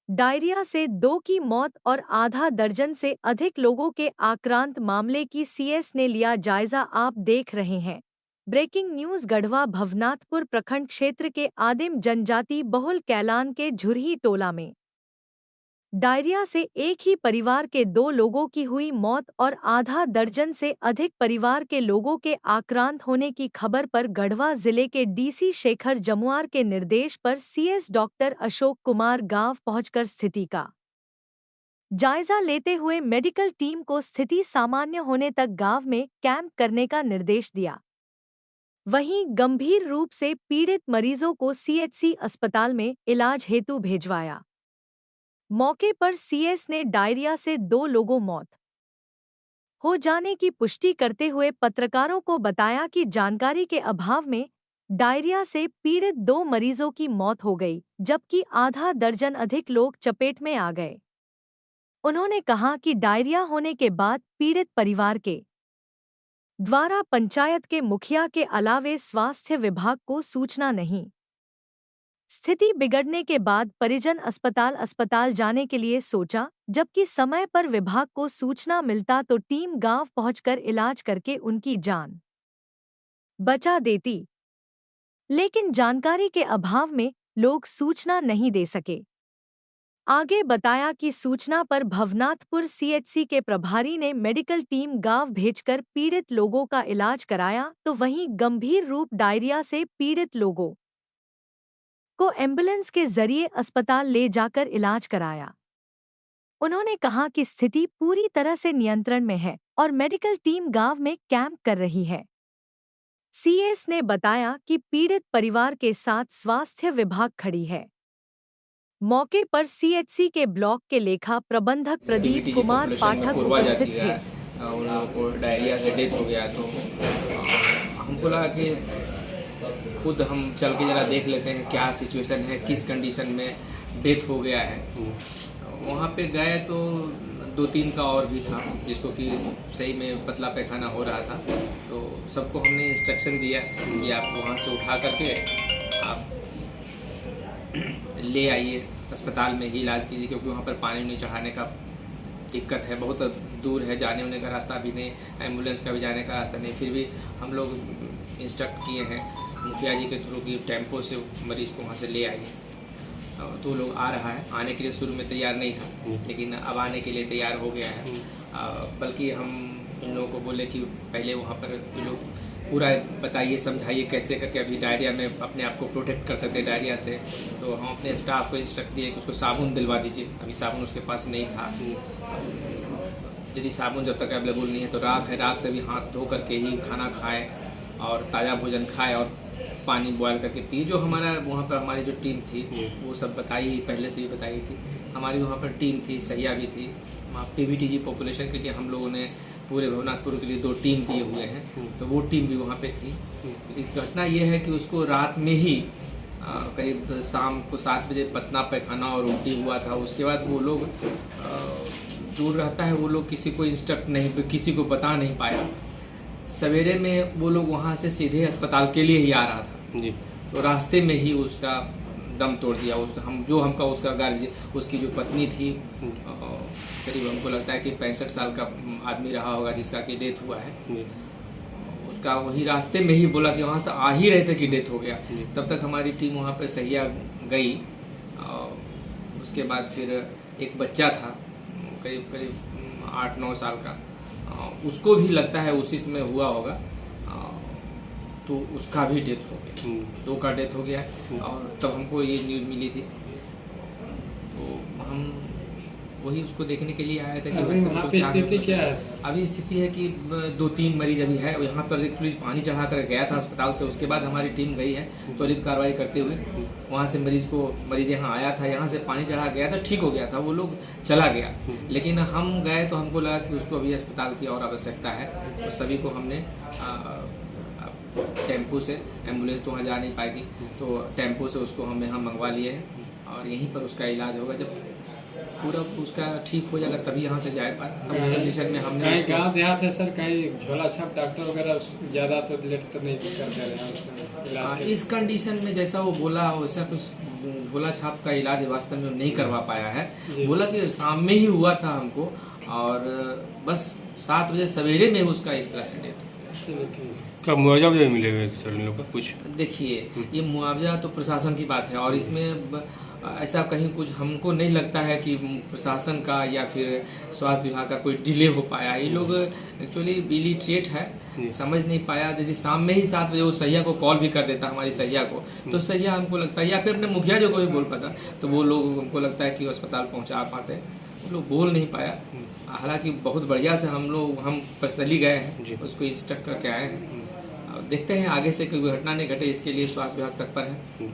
Diarrhoea से 2 की मौत और आधा दर्जन से अधिक लोगों के आक्रांत मामले की सीएस ने लिया जायजा। आप देख रहे हैं ब्रेकिंग न्यूज। गढ़वा भवनाथपुर प्रखंड क्षेत्र के आदिम जनजाति बहुल कैलान के झुरही टोला में डायरिया से एक ही परिवार के 2 लोगों की हुई मौत और आधा दर्जन से अधिक परिवार के लोगों के आक्रांत होने की खबर पर गढ़वा जिले के डीसी शेखर जमुआर के निर्देश पर सीएस डॉक्टर अशोक कुमार गांव पहुंचकर स्थिति का जायजा लेते हुए मेडिकल टीम को स्थिति सामान्य होने तक गांव में कैंप करने का निर्देश दिया। वहीं गंभीर रूप से पीड़ित मरीजों को सीएचसी अस्पताल में इलाज हेतु भेजवाया। मौके पर सीएस ने डायरिया से 2 लोगों मौत हो जाने की पुष्टि करते हुए पत्रकारों को बताया कि जानकारी के अभाव में डायरिया से पीड़ित 2 मरीजों की मौत हो गई, जबकि आधा दर्जन अधिक लोग चपेट में आ गए। उन्होंने कहा कि डायरिया होने के बाद पीड़ित परिवार के द्वारा पंचायत के मुखिया के अलावे स्वास्थ्य विभाग को सूचना नहीं। स्थिति बिगड़ने के बाद परिजन अस्पताल जाने के लिए सोचा, जबकि समय पर विभाग को सूचना मिलता तो टीम गांव पहुंचकर इलाज करके उनकी जान बचा देती, लेकिन जानकारी के अभाव में लोग सूचना नहीं दे सके। आगे बताया कि सूचना पर भवनाथपुर सीएचसी के प्रभारी ने मेडिकल टीम गांव भेजकर पीड़ित लोगों का इलाज कराया, तो वहीं गंभीर रूप डायरिया से पीड़ित लोगों को एम्बुलेंस के जरिए अस्पताल ले जाकर इलाज कराया। उन्होंने कहा कि स्थिति पूरी तरह से नियंत्रण में है और मेडिकल टीम गांव में कैंप कर रही है। सीएस ने बताया कि पीड़ित परिवार के साथ स्वास्थ्य विभाग खड़ी है। मौके पर सीएचसी के ब्लॉक के लेखा प्रबंधक प्रदीप कुमार पाठक उपस्थित थे। उन लोगों को डायरिया से डेथ हो गया, तो हमको लगा कि खुद हम चल के जरा देख लेते हैं क्या सिचुएशन है, किस कंडीशन में डेथ हो गया है। वहाँ पे गए तो 2-3 का और भी था जिसको कि सही में पतला पैखाना हो रहा था, तो सबको हमने इंस्ट्रक्शन दिया कि आप वहाँ से उठा करके आप ले आइए अस्पताल में ही इलाज कीजिए, क्योंकि वहाँ पर पानी नहीं चढ़ाने का दिक्कत है, बहुत दूर है, जाने होने का रास्ता भी नहीं, एम्बुलेंस का भी जाने का रास्ता नहीं। फिर भी हम लोग इंस्ट्रक्ट किए हैं मुखिया जी के थ्रू कि टेम्पो से मरीज को वहाँ से ले आइए। तो लोग आ रहा है, आने के लिए शुरू में तैयार नहीं था, लेकिन अब आने के लिए तैयार हो गया है। बल्कि हम इन लोगों को बोले कि पहले वहाँ पर लोग पूरा बताइए, समझाइए कैसे करके अभी डायरिया में अपने आप को प्रोटेक्ट कर सकते हैं डायरिया से। तो हम अपने स्टाफ को इंस्ट्रक्ट दिए कि उसको साबुन दिलवा दीजिए। अभी साबुन उसके पास नहीं था। यदि साबुन जब तक अवेलेबल नहीं है तो राख है, राख से भी हाथ धो करके ही खाना खाए और ताज़ा भोजन खाए और पानी बॉयल करके पिए। जो हमारा वहाँ पर हमारी जो टीम थी वो सब बताई, पहले से ही बताई थी। हमारी वहाँ पर टीम थी, सैया भी थी। पीवीटीजी पॉपुलेशन के लिए हम लोगों ने पूरे भवनाथपुर के लिए 2 टीम दिए हुए हैं, तो वो टीम भी वहाँ पे थी। घटना ये है कि उसको रात में ही करीब शाम को 7 बजे पतना पैखाना और उल्टी हुआ था। उसके बाद वो लोग दूर रहता है, वो लोग किसी को इंस्ट्रक्ट नहीं, किसी को बता नहीं पाया। सवेरे में वो लोग वहाँ से सीधे अस्पताल के लिए ही आ रहा था जी, तो रास्ते में ही उसका दम तोड़ दिया। उसका गार्जियन, उसकी जो पत्नी थी, करीब हमको लगता है कि 65 साल का आदमी रहा होगा जिसका कि डेथ हुआ है। उसका वही रास्ते में ही बोला कि वहाँ से आ ही रहे थे कि डेथ हो गया। तब तक हमारी टीम वहाँ पे सैया गई। उसके बाद फिर एक बच्चा था करीब 8-9 साल का, उसको भी लगता है उसी समय हुआ होगा, तो उसका भी डेथ हो गया। 2 का डेथ हो गया। और तब हमको ये न्यूज़ मिली थी, तो हम वही उसको देखने के लिए आया था कि स्थिति क्या है। अभी स्थिति है कि 2-3 मरीज अभी है। यहाँ पर एक पानी चढ़ा कर गया था अस्पताल से, उसके बाद हमारी टीम गई है त्वरित कार्रवाई करते हुए। वहाँ से मरीज यहाँ आया था, यहाँ से पानी चढ़ा गया था, ठीक हो गया था, वो लोग चला गया। लेकिन हम गए तो हमको लगा कि उसको अभी अस्पताल की और आवश्यकता है, तो सभी को हमने टेम्पो से, एम्बुलेंस तो वहाँ जा नहीं पाएगी, तो टेम्पो से उसको हम यहाँ मंगवा लिए हैं और यहीं पर उसका इलाज होगा। जब पूरा उसका ठीक हो जाएगा तभी यहाँ से जाए पाए। उस कंडीशन में हमने गाँव देहात है सर, कहीं झोला छाप डॉक्टर वगैरह ज़्यादा तो लेट तो नहीं करते रहे। इस कंडीशन में जैसा वो बोला वैसा कुछ झोला छाप का इलाज वास्तव में नहीं करवा पाया है। जी। बोला कि शाम में ही हुआ था हमको, और बस 7 बजे सवेरे में उसका इस तरह से डेथ हो गया। क्या मुआवजा मिलेगा सर इन लोग का कुछ? देखिए, ये मुआवजा तो प्रशासन की बात है, और इसमें ऐसा कहीं कुछ हमको नहीं लगता है कि प्रशासन का या फिर स्वास्थ्य विभाग का कोई डिले हो पाया। ये लोग एक्चुअली इलिटरेट है, समझ नहीं पाया। यदि शाम में ही 7 बजे वो सैया को कॉल भी कर देता, हमारी सैया को, तो सैया हमको लगता है, या फिर अपने मुखिया जो को भी बोल पाता, तो वो लोग हमको लगता है कि अस्पताल पहुंचा पाते। वो लोग बोल नहीं पाया। हालांकि बहुत बढ़िया से हम पर्सनली गए हैं, उसको इंस्ट्रक्ट करके आए हैं। देखते हैं आगे से कोई घटना नहीं घटे, इसके लिए स्वास्थ्य विभाग तत्पर है।